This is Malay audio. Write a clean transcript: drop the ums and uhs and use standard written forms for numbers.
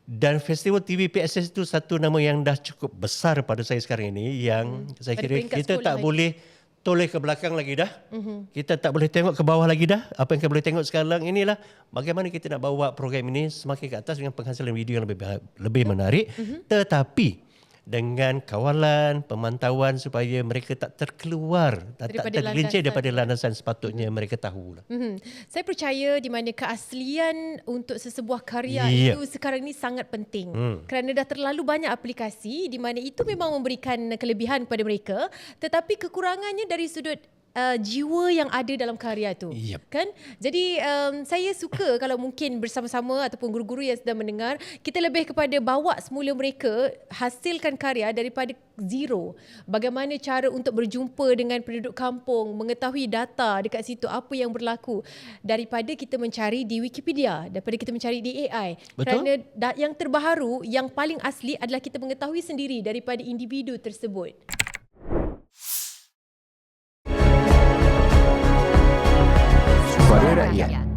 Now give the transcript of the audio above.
Dan Festival TV PSS itu satu nama yang dah cukup besar pada saya sekarang ini, yang saya Pada kira peringkat kita tak sekolah boleh toleh ke belakang lagi dah. Kita tak boleh tengok ke bawah lagi dah. Apa yang kita boleh tengok sekarang inilah bagaimana kita nak bawa program ini semakin ke atas dengan penghasilan video yang lebih menarik. Tetapi dengan kawalan, pemantauan supaya mereka tak terkeluar, tak tergelincir daripada landasan sepatutnya mereka tahu. Saya percaya di mana keaslian untuk sesebuah karya itu sekarang ni sangat penting. Kerana dah terlalu banyak aplikasi di mana itu memang memberikan kelebihan kepada mereka, tetapi kekurangannya dari sudut jiwa yang ada dalam karya tu. Kan? Jadi saya suka kalau mungkin bersama-sama ataupun guru-guru yang sedang mendengar, kita lebih kepada bawa semula mereka hasilkan karya daripada zero. Bagaimana cara untuk berjumpa dengan penduduk kampung, mengetahui data dekat situ apa yang berlaku, daripada kita mencari di Wikipedia, daripada kita mencari di AI. Betul. Kerana yang terbaharu, yang paling asli adalah kita mengetahui sendiri daripada individu tersebut. Suara Rakyat.